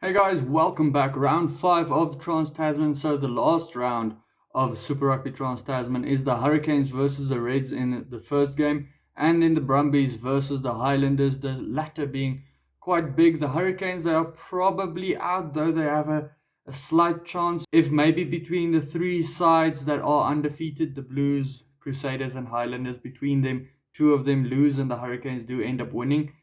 Hey guys, welcome back. Round 5 of the Trans Tasman. So the last round of Super Rugby Trans Tasman is the Hurricanes versus the Reds in the first game, and then the Brumbies versus the Highlanders, the latter being quite big. The Hurricanes, they are probably out, though they have a slight chance. If maybe between the three sides that are undefeated, the Blues, Crusaders and Highlanders, between them, two of them lose and the Hurricanes do end up winning.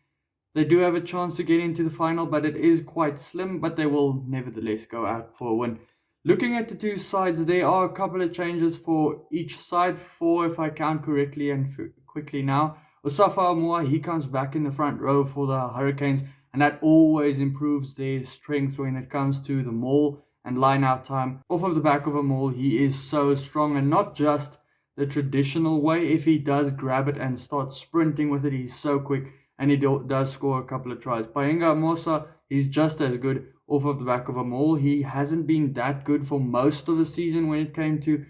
They do have a chance to get into the final, but it is quite slim, but they will nevertheless go out for a win. Looking at the two sides, there are a couple of changes for each side. 4 if I count correctly and quickly now. Osafa Amua, he comes back in the front row for the Hurricanes, and that always improves their strength when it comes to the maul and line out time. Off of the back of a maul, he is so strong, and not just the traditional way. If he does grab it and start sprinting with it, he's so quick. And he does score a couple of tries. Paenga Mosa, he's just as good off of the back of a maul. He hasn't been that good for most of the season when it came to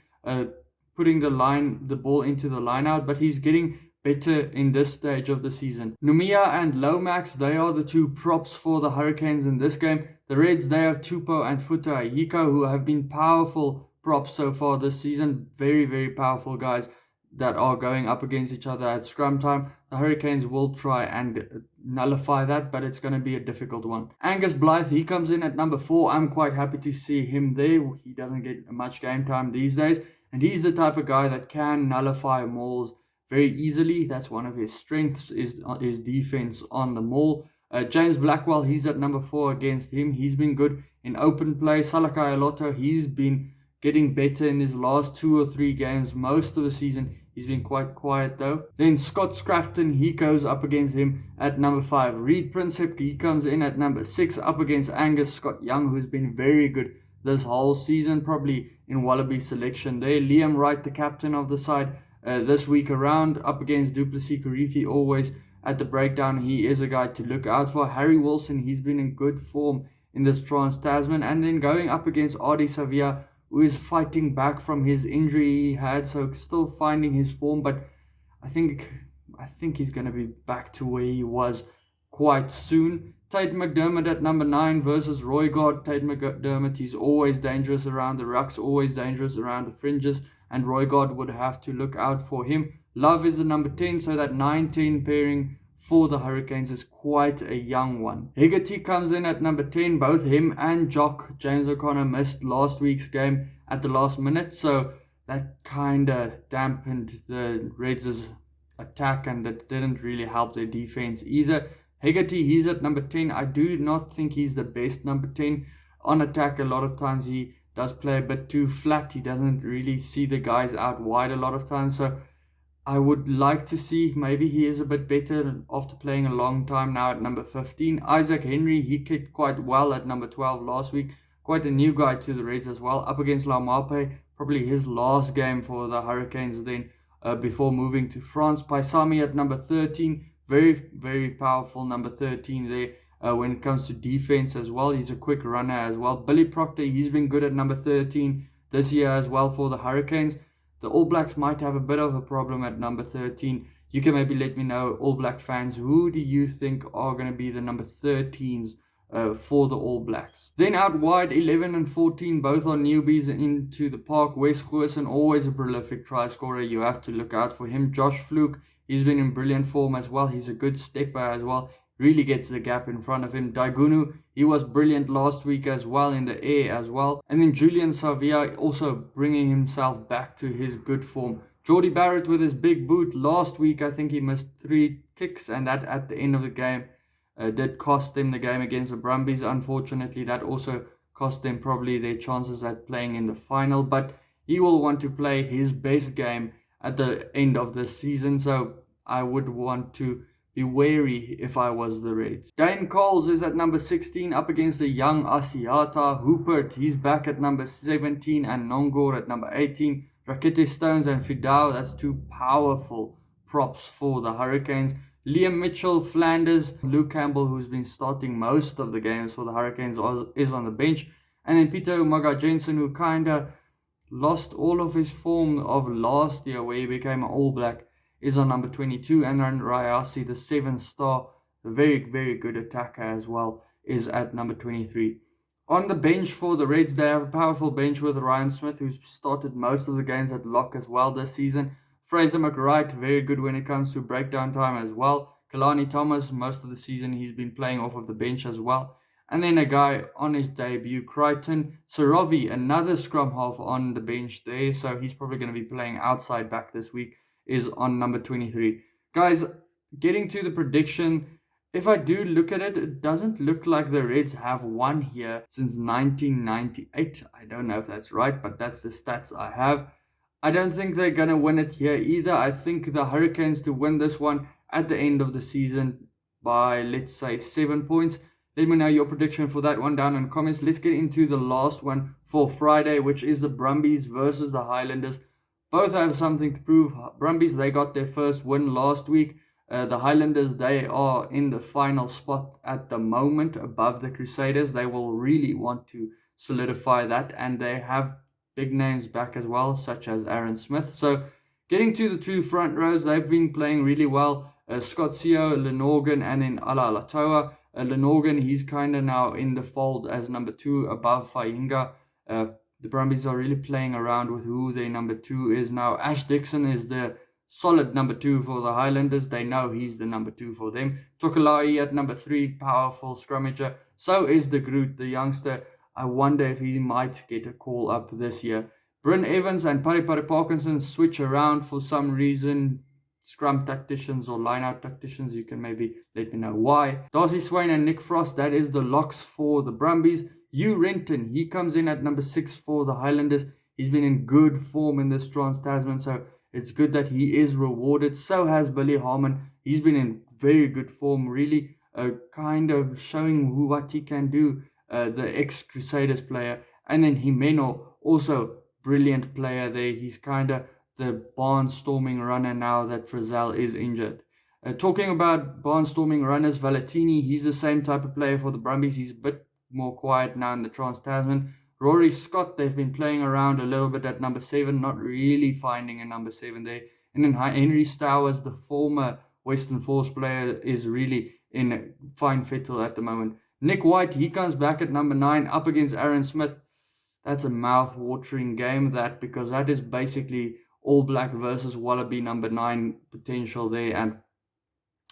putting the ball into the line out, but he's getting better in this stage of the season. Numia and Lomax, they are the two props for the Hurricanes in this game. The Reds, they have Tupou and Futa Hiko, who have been powerful props so far this season. Very, very powerful guys that are going up against each other at scrum time. The Hurricanes will try and nullify that, but it's going to be a difficult one. Angus Blythe, he comes in at number 4. I'm quite happy to see him there. He doesn't get much game time these days, and he's the type of guy that can nullify mauls very easily. That's one of his strengths, is his defense on the maul. James Blackwell, he's at number 4 against him. He's been good in open play. Salakai Aloto, he's been getting better in his last 2 or 3 games. Most of the season he's been quite quiet though. Then Scott Scrafton, he goes up against him at number 5. Reed Prinsep, he comes in at number 6 up against Angus Scott Young, who's been very good this whole season, probably in Wallaby selection there. Liam Wright, the captain of the side this week around, up against Duplessis Karifi, always at the breakdown. He is a guy to look out for. Harry Wilson, he's been in good form in this Trans Tasman. And then going up against Adi Savia, who is fighting back from his injury he had, so still finding his form, but I think he's going to be back to where he was quite soon. Tate McDermott at number 9 versus Roy God. Tate McDermott, he's always dangerous around the rucks, always dangerous around the fringes, and Roy God would have to look out for him. Love is the number 10, so that 9-10 pairing for the Hurricanes is quite a young one. Hegarty comes in at number 10. Both him and Jock James O'Connor missed last week's game at the last minute, so that kind of dampened the Reds' attack, and it didn't really help their defense either. Hegarty, he's at number 10. I do not think he's the best number 10 on attack. A lot of times he does play a bit too flat. He doesn't really see the guys out wide a lot of times, so I would like to see maybe he is a bit better after playing a long time now at number 15. Isaac Henry, he kicked quite well at number 12 last week. Quite a new guy to the Reds as well. Up against Laumape, probably his last game for the Hurricanes then before moving to France. Paisami at number 13. Very, very powerful number 13 there when it comes to defense as well. He's a quick runner as well. Billy Proctor, he's been good at number 13 this year as well for the Hurricanes. The All Blacks might have a bit of a problem at number 13. You can maybe let me know, All Black fans, who do you think are going to be the number 13s for the All Blacks? Then out wide, 11 and 14, both are newbies into the park. Wes Goosen, always a prolific try scorer. You have to look out for him. Josh Fluke, he's been in brilliant form as well. He's a good stepper as well. Really gets the gap in front of him. Daigunu, he was brilliant last week as well, in the air as well. And then Julian Savia also bringing himself back to his good form. Jordy Barrett with his big boot. Last week, I think he missed 3 kicks, and that at the end of the game did cost them the game against the Brumbies. Unfortunately, that also cost them probably their chances at playing in the final. But he will want to play his best game at the end of the season, so I would want to be wary if I was the Reds. Dane Coles is at number 16 up against the young Asiata. Hoopert, he's back at number 17, and Nongor at number 18. Rakete Stones and Fidao, that's 2 powerful props for the Hurricanes. Liam Mitchell, Flanders, Luke Campbell, who's been starting most of the games for the Hurricanes, is on the bench. And then Peter Umaga Jensen, who kind of lost all of his form of last year where he became an All Black, is on number 22. And then Rayasi, the 7-star, a very, very good attacker as well, is at number 23. On the bench for the Reds, they have a powerful bench with Ryan Smith, who's started most of the games at lock as well this season. Fraser McWright, very good when it comes to breakdown time as well. Kalani Thomas, most of the season he's been playing off of the bench as well. And then a guy on his debut, Crichton. Sorovi, another scrum half on the bench there, so he's probably going to be playing outside back this week, is on number 23. Guys, getting to the prediction, if I do look at it, it doesn't look like the Reds have won here since 1998. I don't know if that's right, but that's the stats I have. I don't think they're going to win it here either. I think the Hurricanes to win this one at the end of the season by, let's say, 7 points. Let me know your prediction for that one down in the comments. Let's get into the last one for Friday, which is the Brumbies versus the Highlanders. Both have something to prove. Brumbies, they got their first win last week. The Highlanders, they are in the final spot at the moment above the Crusaders. They will really want to solidify that, and they have big names back as well, such as Aaron Smith. So getting to the two front rows, they've been playing really well. Scott Seo, Lenorgan, and then Ala Alatoa. Lenorgan, he's kind of now in the fold as number 2 above Fainga. The Brumbies are really playing around with who their number 2 is now. Ash Dixon is the solid number 2 for the Highlanders. They know he's the number 2 for them. Tokalai at number 3, powerful scrummager. So is the Groot, the youngster. I wonder if he might get a call up this year. Bryn Evans and Paripari Parkinson switch around for some reason. Scrum tacticians or line-out tacticians, you can maybe let me know why. Darcy Swain and Nick Frost, that is the locks for the Brumbies. Hugh Renton, he comes in at number 6 for the Highlanders. He's been in good form in this Trans Tasman, so it's good that he is rewarded. So has Billy Harmon. He's been in very good form, really kind of showing what he can do, the ex-Crusaders player. And then Jimeno, also brilliant player there. He's kind of the barnstorming runner now that Frizzell is injured. Talking about barnstorming runners, Valentini, he's the same type of player for the Brumbies. He's a bit more quiet now in the Trans Tasman. Rory Scott, they've been playing around a little bit at number 7, not really finding a number 7 there. And then Henry Stowers, the former Western Force player, is really in fine fettle at the moment. Nick White, he comes back at number 9 up against Aaron Smith. That's a mouth-watering game, that, because that is basically All Black versus Wallaby number 9 potential there, and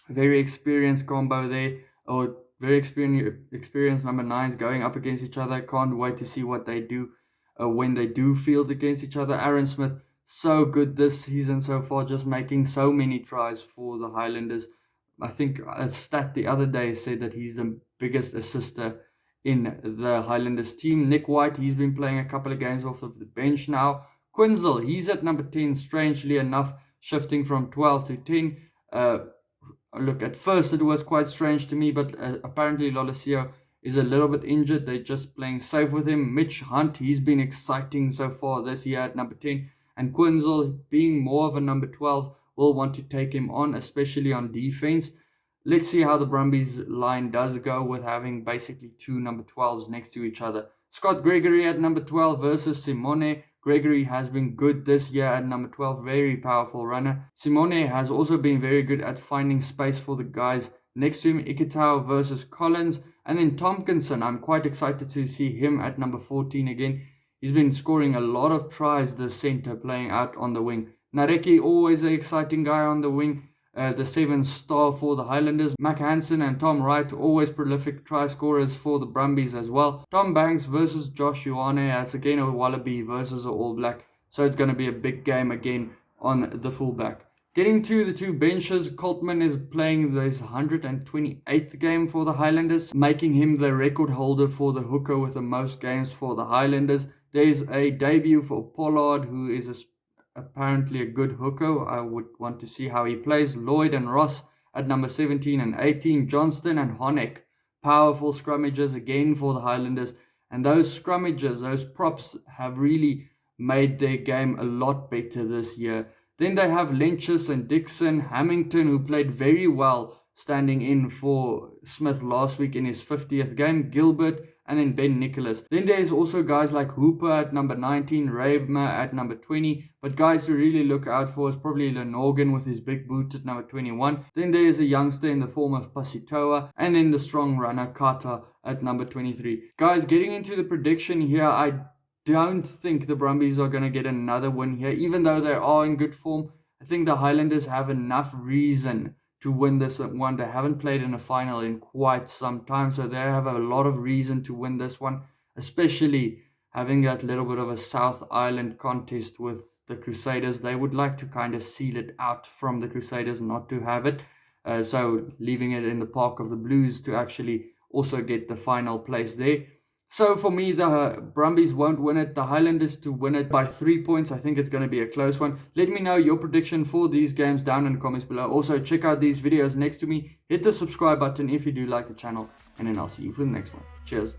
very experienced combo there, or very experienced number 9s going up against each other. Can't wait to see what they do when they do field against each other. Aaron Smith, so good this season so far, just making so many tries for the Highlanders. I think a stat the other day said that he's the biggest assister in the Highlanders team. Nick White, he's been playing a couple of games off of the bench now. Quinzel, he's at number 10, strangely enough, shifting from 12 to 10. Look, at first it was quite strange to me, but apparently Lolesio is a little bit injured. They're just playing safe with him. Mitch Hunt, he's been exciting so far this year at number 10. And Quinzel, being more of a number 12, will want to take him on, especially on defense. Let's see how the Brumbies line does go with having basically two number 12s next to each other. Scott Gregory at number 12 versus Simone. Gregory has been good this year at number 12, very powerful runner. Simone has also been very good at finding space for the guys next to him. Ikitau versus Collins. And then Tompkinson, I'm quite excited to see him at number 14 again. He's been scoring a lot of tries, the centre, playing out on the wing. Nareki, always an exciting guy on the wing. The 7-star for the Highlanders. Mac Hansen and Tom Wright, always prolific try scorers for the Brumbies as well. Tom Banks versus Josh Ioane. That's again a Wallaby versus an All Black. So it's going to be a big game again on the fullback. Getting to the two benches, Coltman is playing this 128th game for the Highlanders, making him the record holder for the hooker with the most games for the Highlanders. There's a debut for Pollard, who is apparently a good hooker. I would want to see how he plays. Lloyd and Ross at number 17 and 18. Johnston and Honeck, powerful scrummagers again for the Highlanders. And those scrummagers, those props, have really made their game a lot better this year. Then they have Lynches and Dixon. Hamilton, who played very well standing in for Smith last week in his 50th game. Gilbert and then Ben Nicholas. Then there's also guys like Hooper at number 19, Raebma at number 20, but guys to really look out for is probably Lenorgan with his big boot at number 21. Then there's a youngster in the form of Pasitoa, and then the strong runner Kata at number 23. Guys, getting into the prediction here, I don't think the Brumbies are going to get another win here, even though they are in good form. I think the Highlanders have enough reason to win this one. They haven't played in a final in quite some time, so they have a lot of reason to win this one, especially having that little bit of a South Island contest with the Crusaders. They would like to kind of seal it out from the Crusaders, not to have it. So leaving it in the Park of the Blues to actually also get the final place there. So for me, the Brumbies won't win it. The Highlanders to win it by 3 points. I think it's going to be a close one. Let me know your prediction for these games down in the comments below. Also, check out these videos next to me. Hit the subscribe button if you do like the channel. And then I'll see you for the next one. Cheers.